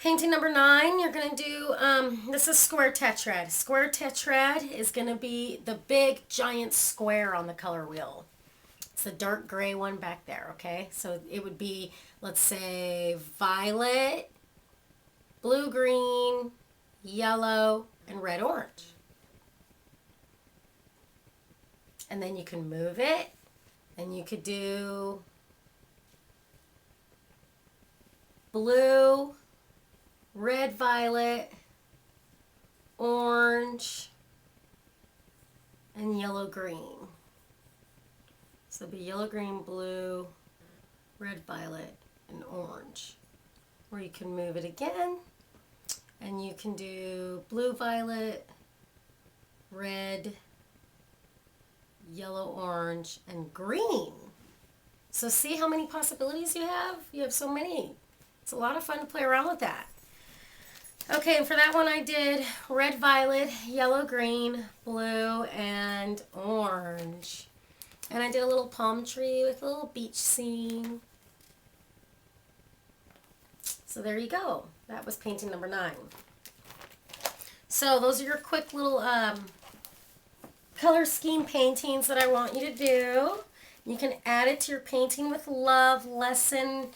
Painting number 9, you're going to do, this is square tetrad. Square tetrad is going to be the big giant square on the color wheel. It's the dark gray one back there, okay? So it would be, let's say, violet, blue, green, yellow, and red, orange. And then you can move it, and you could do blue, red, violet, orange, and yellow, green. So it'll be yellow, green, blue, red, violet, and orange. Or you can move it again, and you can do blue, violet, red, yellow, orange, and green. So see how many possibilities you have? You have so many. It's a lot of fun to play around with that. Okay, and for that one I did red, violet, yellow, green, blue, and orange. And I did a little palm tree with a little beach scene. So there you go. That was painting number 9. So those are your quick little color scheme paintings that I want you to do. You can add it to your Painting with Love lesson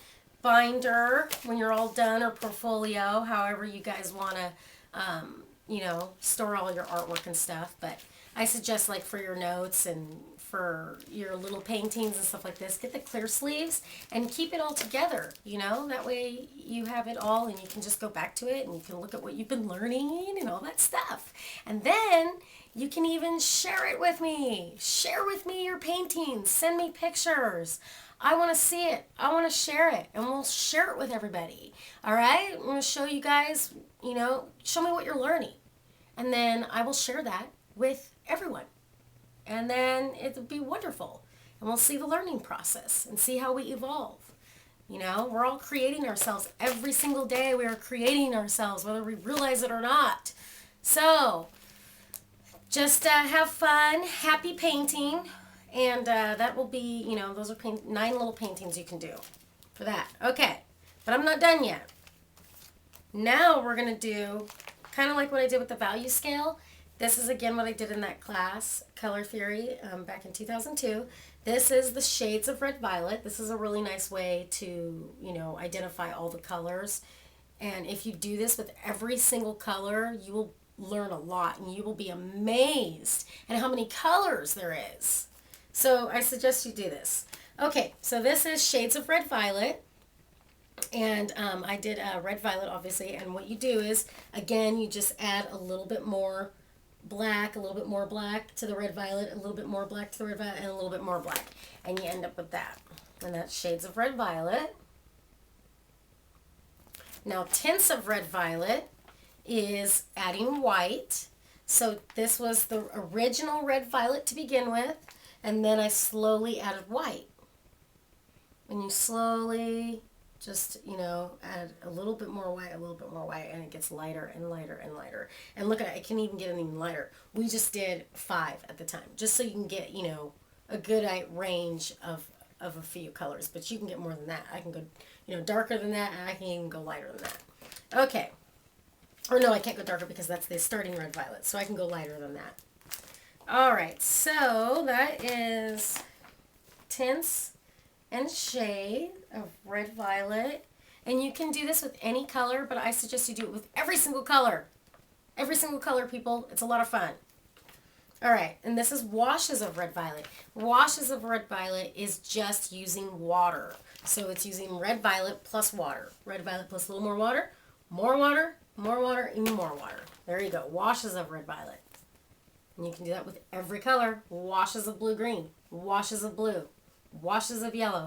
binder when you're all done, or portfolio, however you guys want to, store all your artwork and stuff. But I suggest, like, for your notes and for your little paintings and stuff like this, get the clear sleeves and keep it all together, that way you have it all and you can just go back to it and you can look at what you've been learning and all that stuff. And then you can even share it with me. Share with me your paintings. Send me pictures. I want to see it. I want to share it. And we'll share it with everybody. All right? I'm going to show you guys, show me what you're learning. And then I will share that with everyone. And then it'll be wonderful. And we'll see the learning process and see how we evolve. We're all creating ourselves. Every single day we are creating ourselves, whether we realize it or not. So just have fun. Happy painting. And that will be, those are 9 little paintings you can do for that. Okay, but I'm not done yet. Now we're going to do kind of like what I did with the value scale. This is, again, what I did in that class, Color Theory, back in 2002. This is the shades of red, violet. This is a really nice way to, identify all the colors. And if you do this with every single color, you will learn a lot, and you will be amazed at how many colors there is. So I suggest you do this. Okay, so this is Shades of Red Violet. And I did red violet, obviously. And what you do is, again, you just add a little bit more black, a little bit more black to the red violet, a little bit more black to the red violet, and a little bit more black. And you end up with that. And that's Shades of Red Violet. Now, Tints of Red Violet is adding white. So this was the original red violet to begin with. And then I slowly added white. And you slowly just, add a little bit more white, and it gets lighter and lighter and lighter. And look at it, I can even get it even lighter. We just did 5 at the time, just so you can get, a good range of a few colors. But you can get more than that. I can go, darker than that, and I can even go lighter than that. Okay. Or no, I can't go darker because that's the starting red violet, so I can go lighter than that. All right, so that is Tints and Shade of Red Violet. And you can do this with any color, but I suggest you do it with every single color. Every single color, people. It's a lot of fun. All right, and this is Washes of Red Violet. Washes of Red Violet is just using water. So it's using red violet plus water. Red violet plus a little more water, more water, more water, and more water. There you go. Washes of red violet. And you can do that with every color. Washes of blue-green, washes of blue, washes of yellow.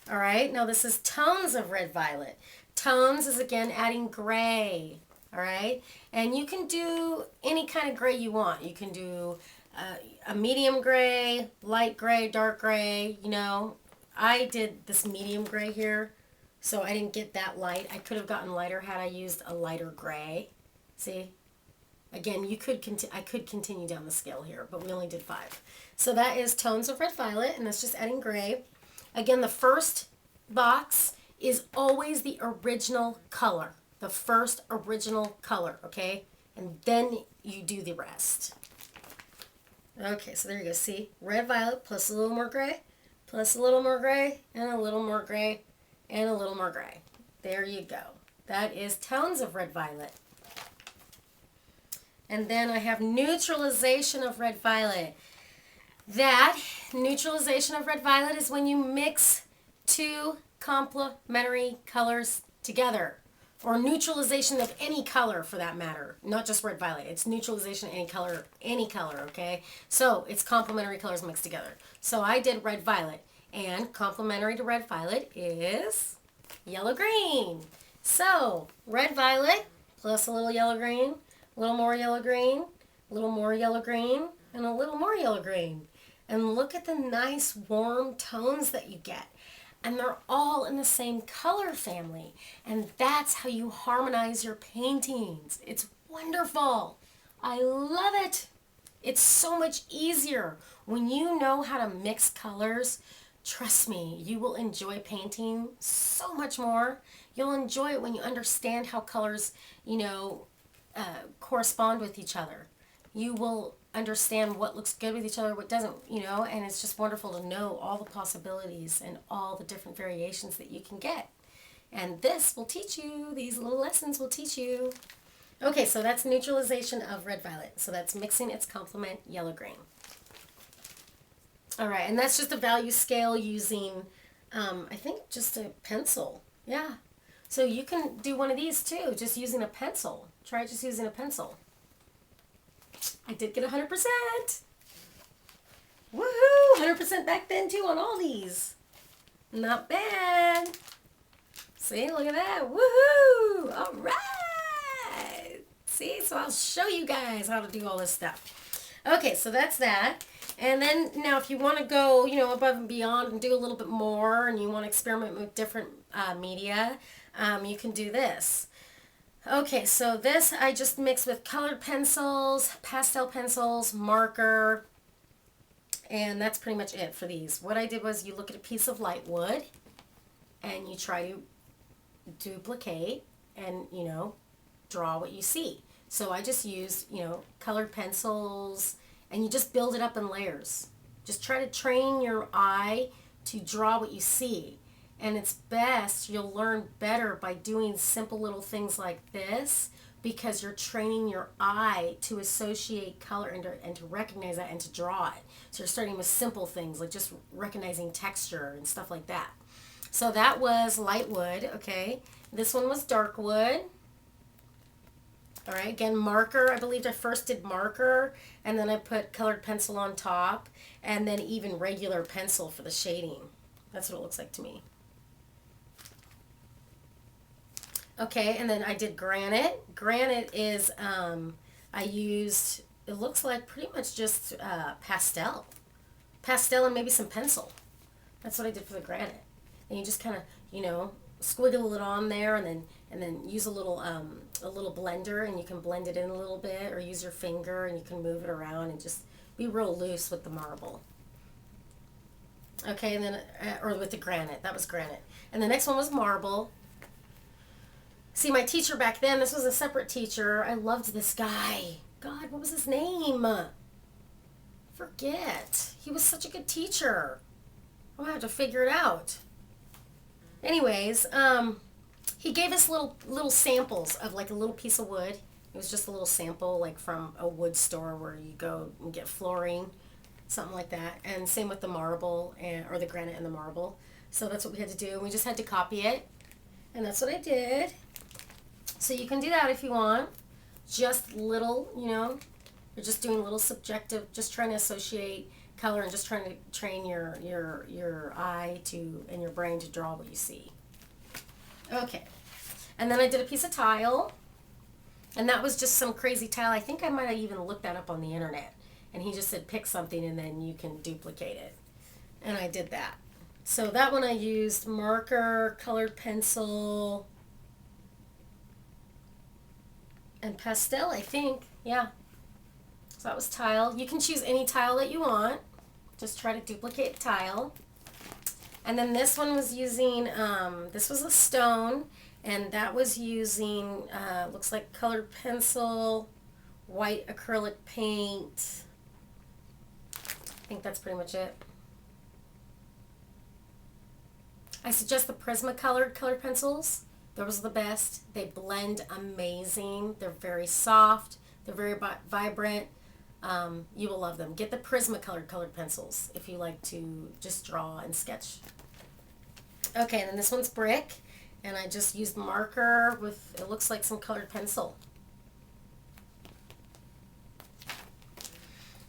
All right, now this is Tones of Red Violet. Tones is, again, adding gray. All right, and you can do any kind of gray you want. You can do a medium gray, light gray, dark gray. I did this medium gray here, so I didn't get that light. I could have gotten lighter had I used a lighter gray. See? Again, I could continue down the scale here, but we only did 5. So that is Tones of Red Violet, and that's just adding gray. Again, the first box is always the original color, the first original color, okay? And then you do the rest. Okay, so there you go. See? Red violet plus a little more gray, plus a little more gray, and a little more gray, and a little more gray. There you go. That is tones of red violet. And then I have neutralization of red violet. That neutralization of red violet is when you mix two complementary colors together. Or neutralization of any color for that matter. Not just red violet. It's neutralization of any color, okay? So it's complementary colors mixed together. So I did red violet. And complementary to red violet is yellow green. So red violet plus a little yellow green, a little more yellow green, a little more yellow green, and a little more yellow green. And look at the nice warm tones that you get. And they're all in the same color family. And that's how you harmonize your paintings. It's wonderful. I love it. It's so much easier. When you know how to mix colors, trust me, you will enjoy painting so much more. You'll enjoy it when you understand how colors, correspond with each other. You will understand what looks good with each other, what doesn't, and it's just wonderful to know all the possibilities and all the different variations that you can get. And this will teach you, these little lessons will teach you. Okay, so that's neutralization of red violet. So that's mixing its complement yellow green. All right, and that's just a value scale using, I think, just a pencil. Yeah. So you can do one of these too, just using a pencil. Try just using a pencil. I did get 100%. Woohoo! 100% back then too on all these. Not bad. See, look at that. Woohoo! All right. See, so I'll show you guys how to do all this stuff. Okay, so that's that. And then now if you want to go, above and beyond and do a little bit more and you want to experiment with different media, you can do this. Okay, so this I just mixed with colored pencils, pastel pencils, marker, and that's pretty much it for these. What I did was you look at a piece of light wood and you try to duplicate and, draw what you see. So I just used, colored pencils, and you just build it up in layers. Just try to train your eye to draw what you see. And it's best, you'll learn better by doing simple little things like this because you're training your eye to associate color and to recognize that and to draw it. So you're starting with simple things like just recognizing texture and stuff like that. So that was light wood, okay. This one was dark wood. All right, again, marker. I believe I first did marker, and then I put colored pencil on top, and then even regular pencil for the shading. That's what it looks like to me. Okay, and then I did granite. Granite is, I used, it looks like pretty much just pastel. Pastel and maybe some pencil. That's what I did for the granite. And you just kind of, squiggle it on there and then use a little blender and you can blend it in a little bit or use your finger and you can move it around and just be real loose with the marble. Okay, and then, or with the granite. That was granite. And the next one was marble. See, my teacher back then, this was a separate teacher. I loved this guy. God, what was his name? Forget. He was such a good teacher. I'm going to have to figure it out. Anyways, he gave us little samples of like a little piece of wood. It was just a little sample like from a wood store where you go and get flooring, something like that. And same with the marble or the granite and the marble. So that's what we had to do. We just had to copy it. And that's what I did. So you can do that if you want. Just little, you're just doing little subjective, just trying to associate color and just trying to train your eye to and your brain to draw what you see. Okay. And then I did a piece of tile. And that was just some crazy tile. I think I might have even looked that up on the internet. And he just said pick something and then you can duplicate it. And I did that. So that one I used marker, colored pencil, and pastel, I think. Yeah. So that was tile. You can choose any tile that you want. Just try to duplicate tile. And then this one was using, this was a stone, and that was using, looks like colored pencil, white acrylic paint. I think that's pretty much it. I suggest the Prismacolored colored pencils. Those are the best. They blend amazing. They're very soft. They're very vibrant. You will love them. Get the Prismacolored colored pencils if you like to just draw and sketch. Okay, and then this one's brick, and I just used marker with, it looks like some colored pencil.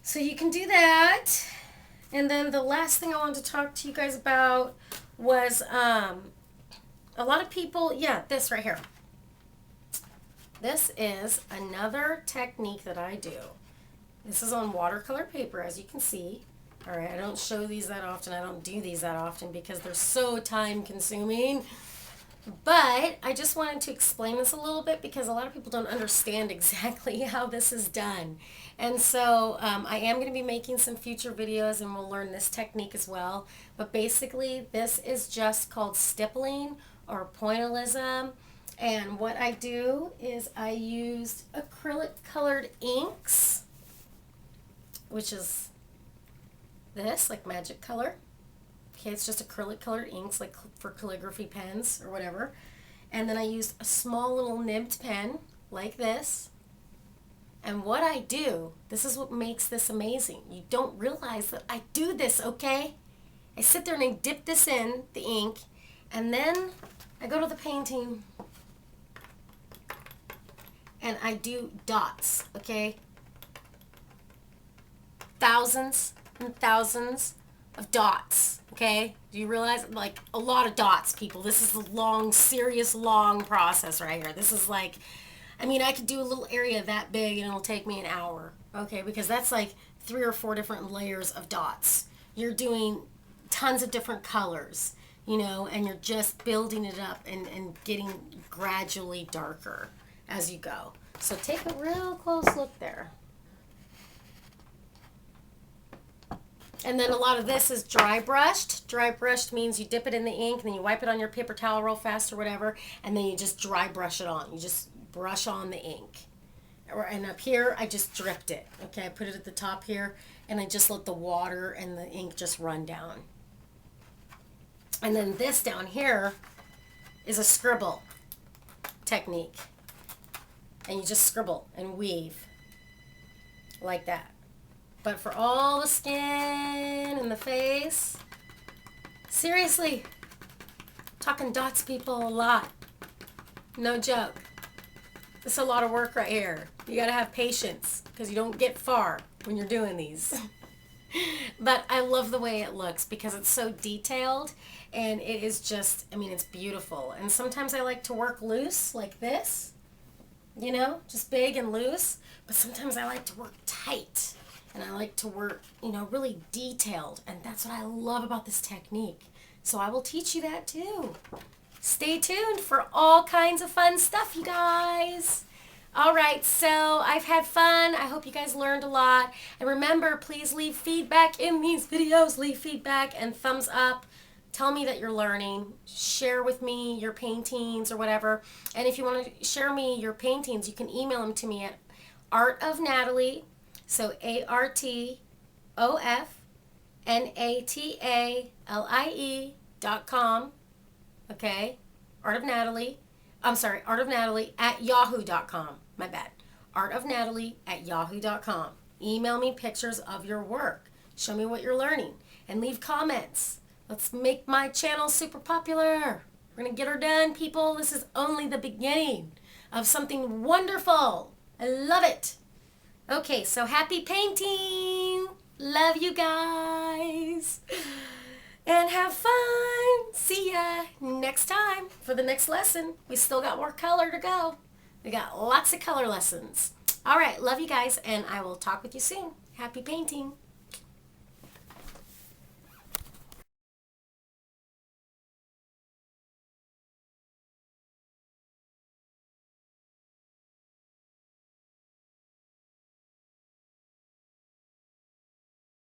So you can do that. And then the last thing I wanted to talk to you guys about was a lot of people, yeah, this right here. This is another technique that I do. This is on watercolor paper, as you can see. All right, I don't show these that often. I don't do these that often because they're so time consuming. But I just wanted to explain this a little bit because a lot of people don't understand exactly how this is done. And so I am going to be making some future videos and we'll learn this technique as well. But basically this is just called stippling or pointillism. And what I do is I use acrylic colored inks, which is this, like magic color. Okay, it's just acrylic colored inks, like for calligraphy pens or whatever. And then I use a small little nibbed pen, like this. And what I do, this is what makes this amazing. You don't realize that I do this, okay? I sit there and I dip this in, the ink, and then I go to the painting and I do dots, okay? Thousands and thousands of dots, okay? Do you realize? Like, a lot of dots, people. This is a long, serious, long process right here. This is like, I mean, I could do a little area that big and it'll take me an hour, okay? Because that's like 3 or 4 different layers of dots. You're doing tons of different colors, you know, and you're just building it up and getting gradually darker as you go. So take a real close look there. And then a lot of this is dry brushed. Dry brushed means you dip it in the ink and then you wipe it on your paper towel real fast or whatever, and then you just dry brush it on. You just brush on the ink. And up here, I just dripped it. Okay, I put it at the top here, and I just let the water and the ink just run down. And then this down here is a scribble technique. And you just scribble and weave like that. But for all the skin and the face, seriously, talking dots, people, a lot. No joke. This is a lot of work right here. You gotta have patience because you don't get far when you're doing these. But I love the way it looks because it's so detailed and it is just, I mean, it's beautiful. And sometimes I like to work loose like this, you know, just big and loose. But sometimes I like to work tight. And I like to work, you know, really detailed. And that's what I love about this technique. So I will teach you that too. Stay tuned for all kinds of fun stuff, you guys. All right, so I've had fun. I hope you guys learned a lot. And remember, please leave feedback in these videos. Leave feedback and thumbs up. Tell me that you're learning. Share with me your paintings or whatever. And if you want to share me your paintings, you can email them to me at artofnatalie. So ARTOFNATALIE.com. Okay? artofnatalie at yahoo.com. My bad. artofnatalie at yahoo.com. Email me pictures of your work. Show me what you're learning. And leave comments. Let's make my channel super popular. We're going to get her done, people. This is only the beginning of something wonderful. I love it. Okay, so happy painting. Love you guys. And have fun. See ya next time for the next lesson. We still got more color to go. We got lots of color lessons. All right, love you guys, and I will talk with you soon. Happy painting.